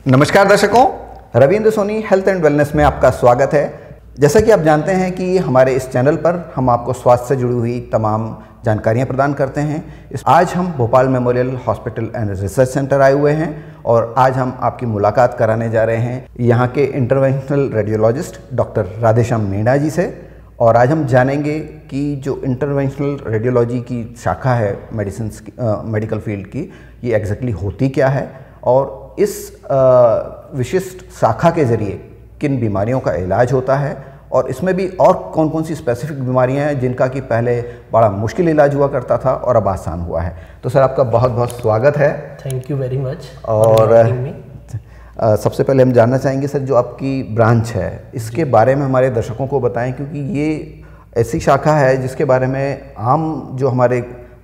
नमस्कार दर्शकों, Ravindra Soni health and wellness में आपका स्वागत है। जैसा कि आप जानते हैं कि हमारे इस चैनल पर हम आपको स्वास्थ्य से जुड़ी हुई तमाम जानकारियां प्रदान करते हैं। आज हम Bhopal memorial hospital and research centre आए हुए हैं और आज हम आपकी मुलाकात कराने जा रहे हैं यहाँ के interventional radiologist doctor Radheshyam Meena ji से। और आज हम जानेंगे कि जो इंटरवेंशनल रेडियोलॉजी की शाखा है मेडिकल फील्ड की, ये एग्जैक्टली होती क्या है और इस विशिष्ट शाखा के ज़रिए किन बीमारियों का इलाज होता है और इसमें भी और कौन कौन सी स्पेसिफिक बीमारियां हैं जिनका कि पहले बड़ा मुश्किल इलाज हुआ करता था और अब आसान हुआ है। तो सर, आपका बहुत बहुत स्वागत है। Thank you very much. और सबसे पहले हम जानना चाहेंगे सर, जो आपकी ब्रांच है इसके बारे में हमारे दर्शकों को बताएं, क्योंकि ये ऐसी शाखा है जिसके बारे में आम जो हमारे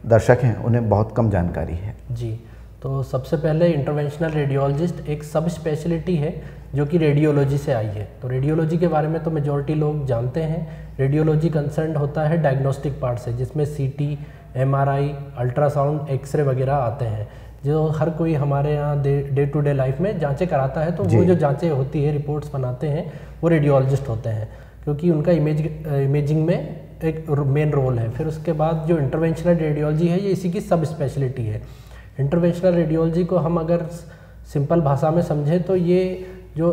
दर्शक हैं उन्हें बहुत कम जानकारी है। जी, तो सबसे पहले इंटरवेंशनल रेडियोलॉजिस्ट एक सब स्पेशलिटी है जो कि रेडियोलॉजी से आई है। तो रेडियोलॉजी के बारे में तो मेजॉरिटी लोग जानते हैं। रेडियोलॉजी कंसर्न होता है डायग्नोस्टिक पार्ट से, जिसमें सीटी, एमआरआई, अल्ट्रासाउंड, एक्सरे वगैरह आते हैं, जो हर कोई हमारे यहाँ डे टू डे लाइफ में जांचें कराता है। तो वो जो जांचें होती है, रिपोर्ट्स बनाते हैं, वो रेडियोलॉजिस्ट होते हैं, क्योंकि उनका इमेजिंग में एक मेन रोल है। फिर उसके बाद जो इंटरवेंशनल रेडियोलॉजी है, ये इसी की सब स्पेशलिटी है। इंटरवेंशनल रेडियोलॉजी को हम अगर सिंपल भाषा में समझें तो ये जो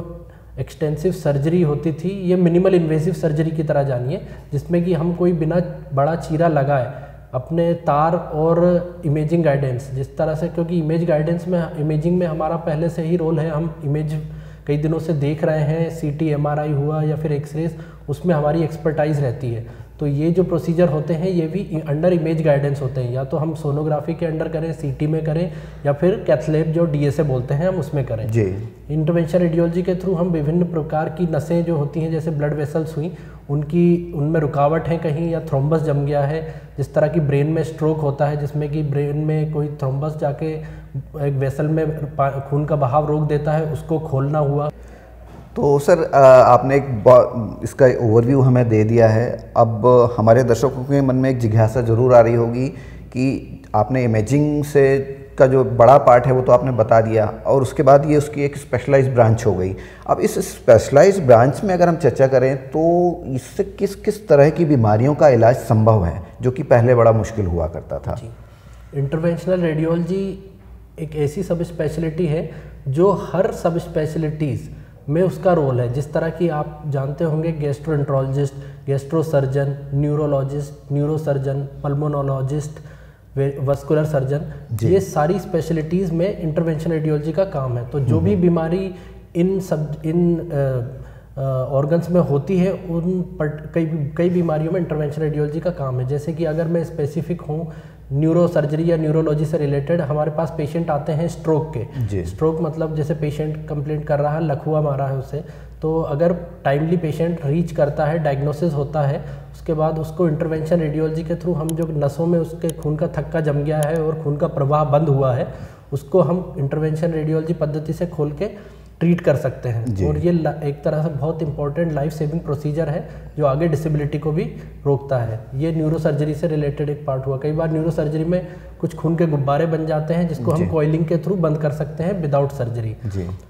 एक्सटेंसिव सर्जरी होती थी, ये मिनिमल इन्वेसिव सर्जरी की तरह जानिए, जिसमें कि हम कोई बिना बड़ा चीरा लगाए अपने तार और इमेजिंग गाइडेंस, जिस तरह से, क्योंकि इमेजिंग में हमारा पहले से ही रोल है, हम इमेज कई दिनों से देख रहे हैं, सीटी, एमआरआई हुआ या फिर एक्सरेज, उसमें हमारी एक्सपर्टाइज रहती है। तो ये जो प्रोसीजर होते हैं ये भी अंडर इमेज गाइडेंस होते हैं, या तो हम सोनोग्राफी के अंडर करें, सीटी में करें, या फिर कैथलैब जो डीएसए बोलते हैं हम उसमें करें जी। इंटरवेंशनल रेडियोलॉजी के थ्रू हम विभिन्न प्रकार की नसें जो होती हैं, जैसे ब्लड वेसल्स हुई, उनमें रुकावट है कहीं, या थ्रोम्बस जम गया है, जिस तरह की ब्रेन में स्ट्रोक होता है जिसमें कि ब्रेन में कोई थ्रोम्बस जाके एक वेसल में खून का बहाव रोक देता है, उसको खोलना हुआ। तो सर, आपने इसका ओवरव्यू हमें दे दिया है। अब हमारे दर्शकों के मन में एक जिज्ञासा जरूर आ रही होगी कि आपने इमेजिंग से का जो बड़ा पार्ट है वो तो आपने बता दिया, और उसके बाद ये उसकी एक स्पेशलाइज्ड ब्रांच हो गई। अब इस स्पेशलाइज्ड ब्रांच में अगर हम चर्चा करें तो इससे किस किस तरह की बीमारियों का इलाज संभव है, जो कि पहले बड़ा मुश्किल हुआ करता था। इंटरवेंशनल रेडियोलॉजी एक ऐसी सब स्पेशलिटी है जो हर सब स्पेशलिटीज़ में उसका रोल है। जिस तरह की आप जानते होंगे, gastroenterologist, gastrosurgeon, neurologist, neurosurgeon, pulmonologist, vascular surgeon, ये सारी स्पेशलिटीज़ में इंटरवेंशनल रेडियोलॉजी का काम है। तो जो भी बीमारी इन ऑर्गन्स में होती है, कई बीमारियों में इंटरवेंशनल रेडियोलॉजी का काम है। जैसे कि अगर मैं स्पेसिफिक हूँ न्यूरो सर्जरी या न्यूरोलॉजी से रिलेटेड, हमारे पास पेशेंट आते हैं स्ट्रोक के। स्ट्रोक मतलब जैसे पेशेंट कंप्लेंट कर रहा है, लकवा मारा है उसे, तो अगर टाइमली पेशेंट रीच करता है, डायग्नोसिस होता है, उसके बाद उसको इंटरवेंशन रेडियोलॉजी के थ्रू हम जो नसों में उसके खून का थक्का जम गया है और खून का प्रवाह बंद हुआ है, उसको हम इंटरवेंशन रेडियोलॉजी पद्धति से खोल के ट्रीट कर सकते हैं। और ये एक तरह से बहुत इंपॉर्टेंट लाइफ सेविंग प्रोसीजर है जो आगे डिसेबिलिटी को भी रोकता है। ये न्यूरो सर्जरी से रिलेटेड एक पार्ट हुआ। कई बार न्यूरो सर्जरी में कुछ खून के गुब्बारे बन जाते हैं, जिसको हम कॉइलिंग के थ्रू बंद कर सकते हैं विदाउट सर्जरी।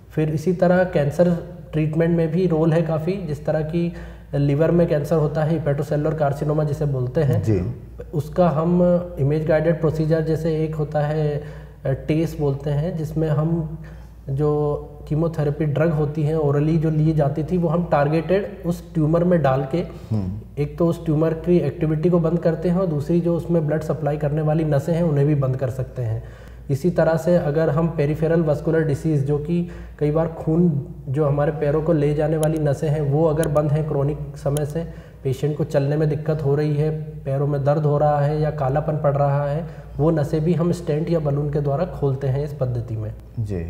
फिर इसी तरह कैंसर ट्रीटमेंट में भी रोल है काफ़ी। जिस तरह की लीवर में कैंसर होता है, हिपेटोसेलुलर कार्सिनोमा जिसे बोलते हैं, उसका हम इमेज गाइडेड प्रोसीजर, जैसे एक होता है टेस बोलते हैं, जिसमें हम जो कीमोथेरेपी ड्रग होती हैं ओरली जो ली जाती थी, वो हम टारगेटेड उस ट्यूमर में डाल के एक तो उस ट्यूमर की एक्टिविटी को बंद करते हैं और दूसरी जो उसमें ब्लड सप्लाई करने वाली नसें हैं उन्हें भी बंद कर सकते हैं। इसी तरह से अगर हम पेरिफेरल वस्कुलर डिसीज़, जो कि कई बार खून जो हमारे पैरों को ले जाने वाली नसें हैं वो अगर बंद हैं क्रोनिक समय से, पेशेंट को चलने में दिक्कत हो रही है, पैरों में दर्द हो रहा है या कालापन पड़ रहा है, वो नसें भी हम स्टेंट या बलून के द्वारा खोलते हैं इस पद्धति में। जी।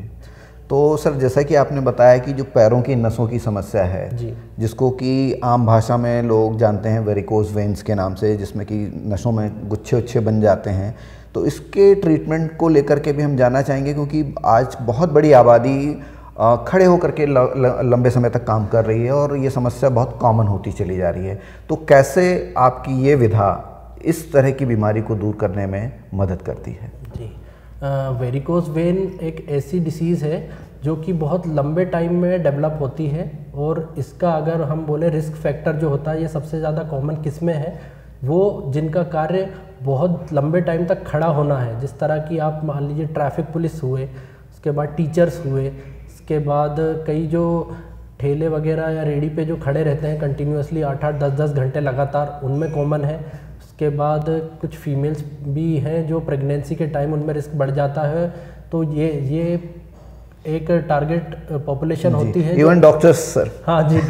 तो सर, जैसा कि आपने बताया कि जो पैरों की नसों की समस्या है, जिसको कि आम भाषा में लोग जानते हैं वेरिकोज वेन्स के नाम से, जिसमें कि नसों में गुच्छे उच्छे बन जाते हैं, तो इसके ट्रीटमेंट को लेकर के भी हम जानना चाहेंगे, क्योंकि आज बहुत बड़ी आबादी खड़े होकर के लंबे समय तक काम कर रही है और ये समस्या बहुत कॉमन होती चली जा रही है। तो कैसे आपकी ये विधा इस तरह की बीमारी को दूर करने में मदद करती है? जी, वेरिकोज वेन एक ऐसी डिसीज़ है जो कि बहुत लंबे टाइम में डेवलप होती है। और इसका अगर हम बोले रिस्क फैक्टर जो होता है, ये सबसे ज़्यादा कॉमन किस में है, वो जिनका कार्य बहुत लंबे टाइम तक खड़ा होना है। जिस तरह की आप मान लीजिए ट्रैफिक पुलिस हुए, उसके बाद टीचर्स हुए, उसके बाद कई जो ठेले वगैरह या रेडी पे जो खड़े रहते हैं कंटिन्यूसली 8-8, 10-10 घंटे लगातार, उनमें कॉमन है। उसके बाद कुछ फीमेल्स भी हैं जो प्रेगनेंसी के टाइम उनमें रिस्क बढ़ जाता है। तो ये एक टारगेट पॉपुलेशन होती है। Even doctors sir. हाँ जी,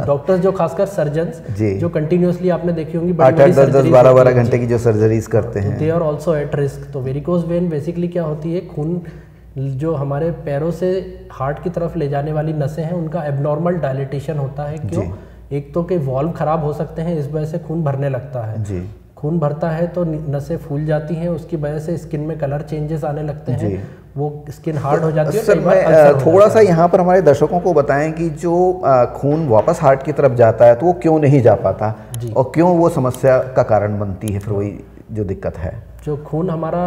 डॉक्टर्स जो खासकर सर्जन्स जो कंटिन्यूसली आपने देखी होंगी 8-8, 10-10, 12-12 घंटे की जो सर्जरीज करते हैं, they are also at risk. तो वेरिकोज वेन बेसिकली क्या होती है, खून जो हमारे पैरों से हार्ट की तरफ ले जाने वाली नसें हैं, उनका एबनॉर्मल डायलिटेशन होता है। क्यों? एक तो के वॉल्व खराब हो सकते हैं, इस वजह से खून भरने लगता है जी। खून भरता है तो नसें फूल जाती हैं, उसकी वजह से स्किन में कलर चेंजेस आने लगते हैं, वो स्किन हार्ड हो जाती है। सर मैं थोड़ा सा यहाँ पर हमारे दर्शकों को बताएं कि जो खून वापस हार्ट की तरफ जाता है तो वो क्यों नहीं जा पाता और क्यों वो समस्या का कारण बनती है, फिर वही जो दिक्कत है। जो खून हमारा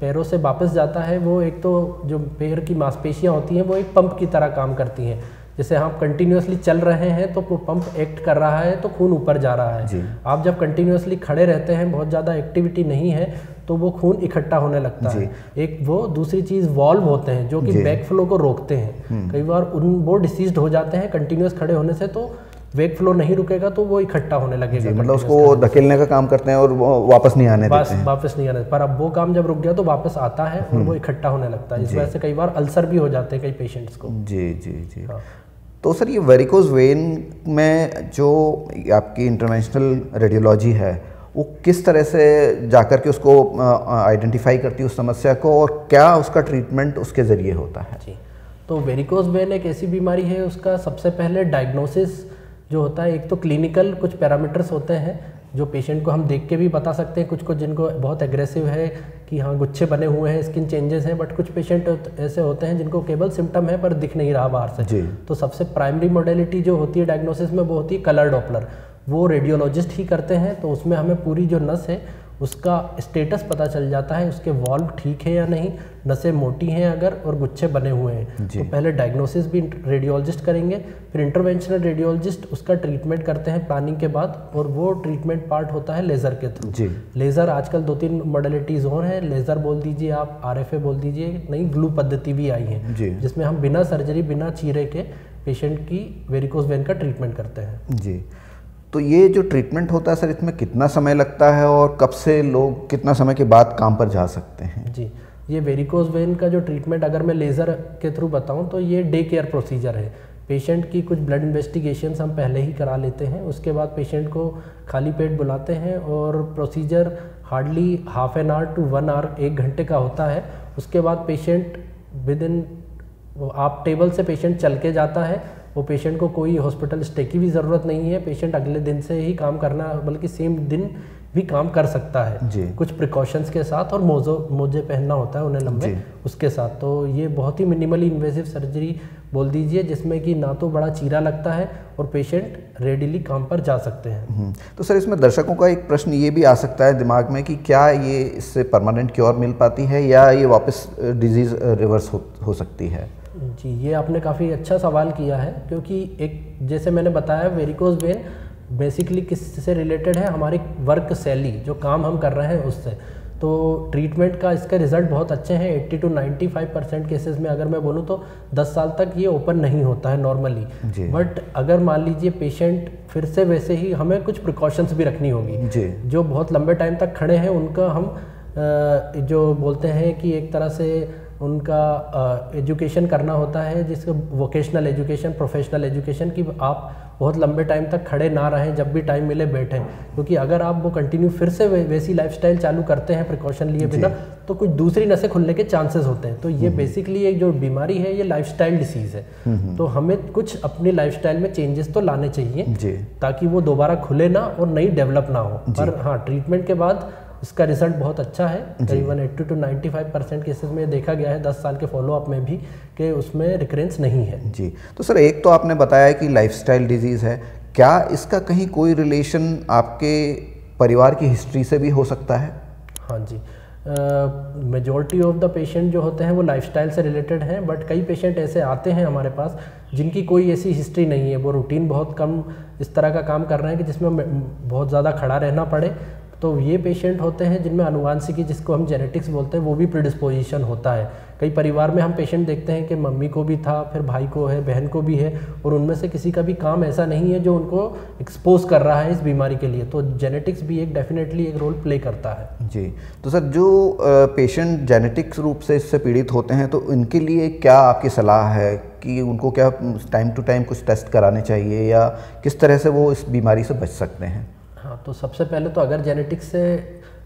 पैरों से वापस जाता है, वो एक तो जो पैर की मांसपेशियाँ होती हैं वो एक पंप की तरह काम करती हैं। जैसे हम कंटिन्यूसली चल रहे हैं तो वो पंप एक्ट कर रहा है तो खून ऊपर जा रहा है। आप जब कंटिन्यूसली खड़े रहते हैं, बहुत ज़्यादा एक्टिविटी नहीं है, तो वो खून इकट्ठा होने लगता है। एक वो, दूसरी चीज़ वॉल्व होते हैं जो कि बैक फ्लो को रोकते हैं। कई बार वो डिसीज्ड हो जाते हैं कंटिन्यूस खड़े होने से, तो वेग फ्लो नहीं रुकेगा तो वो इकट्ठा होने लगेगा। मतलब उसको धकेलने का काम करते हैं और वापस नहीं आने देते हैं। वापस नहीं आने, पर अब वो काम जब रुक गया तो वापस आता है और वो इकट्ठा होने लगता है। इस वजह से कई बार अल्सर भी हो जाते हैं कई पेशेंट्स को। जी। तो सर ये वेरिकोज वेन में जो आपकी इंटरवेंशनल रेडियोलॉजी है, वो किस तरह से जाकर के उसको आइडेंटिफाई करती है उस समस्या को, और क्या उसका ट्रीटमेंट उसके ज़रिए होता है? जी, तो वेरिकोज वेन एक ऐसी बीमारी है, उसका सबसे पहले डायग्नोसिस जो होता है, एक तो क्लिनिकल कुछ पैरामीटर्स होते हैं जो पेशेंट को हम देख के भी बता सकते हैं। कुछ जिनको बहुत एग्रेसिव है कि हाँ गुच्छे बने हुए हैं, स्किन चेंजेस हैं, बट कुछ पेशेंट ऐसे होते हैं जिनको केवल सिम्टम है पर दिख नहीं रहा बाहर से। तो सबसे प्राइमरी मोडेलिटी जो होती है डायग्नोसिस में, वो होती है कलर डॉपलर। वो रेडियोलॉजिस्ट ही करते हैं। तो उसमें हमें पूरी जो नस है उसका स्टेटस पता चल जाता है, उसके वॉल्व ठीक है या नहीं, नसें मोटी हैं अगर, और गुच्छे बने हुए हैं। तो पहले डायग्नोसिस भी रेडियोलॉजिस्ट करेंगे, फिर इंटरवेंशनल रेडियोलॉजिस्ट उसका ट्रीटमेंट करते हैं प्लानिंग के बाद, और वो ट्रीटमेंट पार्ट होता है लेज़र के थ्रू। लेज़र आजकल 2-3 मॉडलिटीज़ और हैं। लेज़र बोल दीजिए आप, RFA बोल दीजिए, नई ग्लू पद्धति भी आई है जिसमें हम बिना सर्जरी, बिना चीरे के पेशेंट की वेरिकोज वेन का ट्रीटमेंट करते हैं। जी, तो ये जो ट्रीटमेंट होता है सर, इसमें कितना समय लगता है और कब से लोग कितना समय के बाद काम पर जा सकते हैं? जी, ये वेरिकोज वेन का जो ट्रीटमेंट अगर मैं लेज़र के थ्रू बताऊं तो ये डे केयर प्रोसीजर है। पेशेंट की कुछ ब्लड इन्वेस्टिगेशंस हम पहले ही करा लेते हैं, उसके बाद पेशेंट को खाली पेट बुलाते हैं और procedure hardly ½ an hour to 1 hour, 1 घंटे का होता है। उसके बाद पेशेंट विद इन, आप टेबल से पेशेंट चल के जाता है, वो पेशेंट को कोई हॉस्पिटल स्टे की भी ज़रूरत नहीं है। पेशेंट अगले दिन से ही काम करना, बल्कि सेम दिन भी काम कर सकता है कुछ प्रिकॉशंस के साथ, और मोजे पहनना होता है उन्हें लंबे उसके साथ। तो ये बहुत ही मिनिमली इन्वेसिव सर्जरी बोल दीजिए, जिसमें कि ना तो बड़ा चीरा लगता है और पेशेंट रेडिली काम पर जा सकते हैं। तो सर इसमें दर्शकों का एक प्रश्न ये भी आ सकता है दिमाग में कि क्या ये इससे परमानेंट क्योर मिल पाती है या ये वापस डिजीज़ रिवर्स हो सकती है? जी, ये आपने काफ़ी अच्छा सवाल किया है, क्योंकि एक जैसे मैंने बताया वेरिकोज वेन बेसिकली किससे रिलेटेड है, हमारी वर्क शैली, जो काम हम कर रहे हैं उससे। तो ट्रीटमेंट का इसका रिजल्ट बहुत अच्छे हैं। 80 to 95% केसेस में अगर मैं बोलूँ तो 10 साल तक ये ओपन नहीं होता है नॉर्मली। बट अगर मान लीजिए पेशेंट फिर से वैसे ही, हमें कुछ प्रिकॉशंस भी रखनी होगी। जो बहुत लंबे टाइम तक खड़े हैं उनका हम जो बोलते हैं कि एक तरह से उनका एजुकेशन करना होता है, जिसको वोकेशनल एजुकेशन, प्रोफेशनल एजुकेशन, कि आप बहुत लंबे टाइम तक खड़े ना रहें, जब भी टाइम मिले बैठें। क्योंकि अगर आप वो कंटिन्यू फिर से वैसी लाइफस्टाइल चालू करते हैं प्रिकॉशन लिए बिना, तो कुछ दूसरी नसें खुलने के चांसेस होते हैं। तो ये बेसिकली एक जो बीमारी है, ये लाइफस्टाइल डिसीज़ है। तो हमें कुछ अपनी लाइफस्टाइल में चेंजेस तो लाने चाहिए ताकि वो दोबारा खुले ना और नई डेवलप ना हो। पर हाँ, ट्रीटमेंट के बाद इसका रिजल्ट बहुत अच्छा है। करीबन 80 to 95% केसेस में देखा गया है 10 साल के फॉलोअप में भी, कि उसमें रिकरेंस नहीं है। जी, तो सर एक तो आपने बताया कि लाइफस्टाइल डिजीज़ है, क्या इसका कहीं कोई रिलेशन आपके परिवार की हिस्ट्री से भी हो सकता है? हाँ जी, मेजॉरिटी ऑफ द पेशेंट जो होते हैं वो लाइफस्टाइल से रिलेटेड हैं, बट कई पेशेंट ऐसे आते हैं हमारे पास जिनकी कोई ऐसी हिस्ट्री नहीं है, वो रूटीन बहुत कम इस तरह का काम कर रहे हैं कि जिसमें बहुत ज़्यादा खड़ा रहना पड़े। तो ये पेशेंट होते हैं जिनमें आनुवांशिकी, जिसको हम जेनेटिक्स बोलते हैं, वो भी प्रीडिस्पोजिशन होता है। कई परिवार में हम पेशेंट देखते हैं कि मम्मी को भी था, फिर भाई को है, बहन को भी है, और उनमें से किसी का भी काम ऐसा नहीं है जो उनको एक्सपोज कर रहा है इस बीमारी के लिए। तो जेनेटिक्स भी एक डेफिनेटली एक रोल प्ले करता है। जी, तो सर जो पेशेंट जेनेटिक्स रूप से इससे पीड़ित होते हैं तो इनके लिए क्या आपकी सलाह है कि उनको क्या टाइम टू टाइम कुछ टेस्ट कराने चाहिए या किस तरह से वो इस बीमारी से बच सकते हैं? हाँ, तो सबसे पहले तो अगर जेनेटिक्स से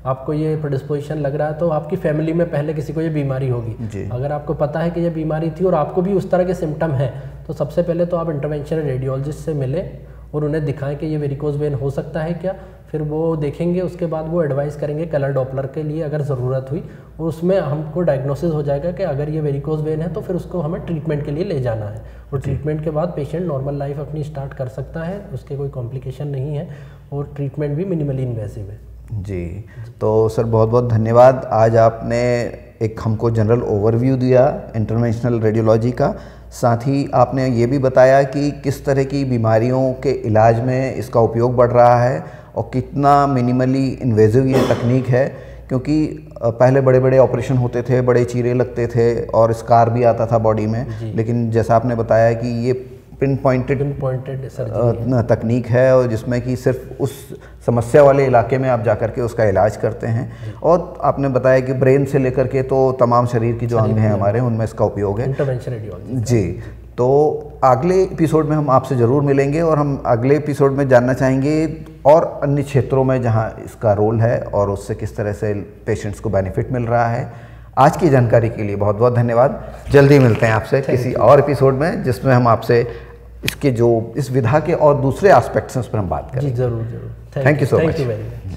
आपको ये प्रेडिस्पोजिशन लग रहा है तो आपकी फैमिली में पहले किसी को ये बीमारी होगी। अगर आपको पता है कि ये बीमारी थी और आपको भी उस तरह के सिम्टम हैं, तो सबसे पहले तो आप इंटरवेंशनल रेडियोलॉजिस्ट से मिलें और उन्हें दिखाएं कि ये वेरिकोज वेन हो सकता है क्या। फिर वो देखेंगे, उसके बाद वो एडवाइस करेंगे कलर डॉपलर के लिए अगर ज़रूरत हुई, और उसमें हमको डायग्नोसिस हो जाएगा कि अगर ये वेरिकोज वेन है तो फिर उसको हमें ट्रीटमेंट के लिए ले जाना है, और ट्रीटमेंट के बाद पेशेंट नॉर्मल लाइफ अपनी स्टार्ट कर सकता है, उसके कोई कॉम्प्लिकेशन नहीं है और ट्रीटमेंट भी मिनिमली इन्वेसिव है। जी, तो सर बहुत बहुत धन्यवाद। आज आपने एक हमको जनरल ओवरव्यू दिया इंटरवेंशनल रेडियोलॉजी का, साथ ही आपने ये भी बताया कि किस तरह की बीमारियों के इलाज में इसका उपयोग बढ़ रहा है और कितना मिनिमली इन्वेजिव ये तकनीक है, क्योंकि पहले बड़े बड़े ऑपरेशन होते थे, बड़े चीरे लगते थे और स्कार भी आता था बॉडी में, लेकिन जैसा आपने बताया कि ये पिन पॉइंटेड तकनीक है और जिसमें कि सिर्फ उस समस्या वाले इलाके में आप जाकर के उसका इलाज करते हैं। और आपने बताया कि ब्रेन से लेकर के तो तमाम शरीर की जो अंग हैं हमारे, उनमें इसका उपयोग है। Interventional radiology. जी, तो अगले एपिसोड में हम आपसे ज़रूर मिलेंगे और हम अगले एपिसोड में जानना चाहेंगे और अन्य क्षेत्रों में जहां इसका रोल है और उससे किस तरह से पेशेंट्स को बेनिफिट मिल रहा है। आज की जानकारी के लिए बहुत बहुत धन्यवाद। जल्दी मिलते हैं आपसे किसी और एपिसोड में जिसमें हम आपसे इसके जो इस विधा के और दूसरे एस्पेक्ट्स हैं उस पर हम बात करें। जी, ज़रूर ज़रूर। Thank you so much.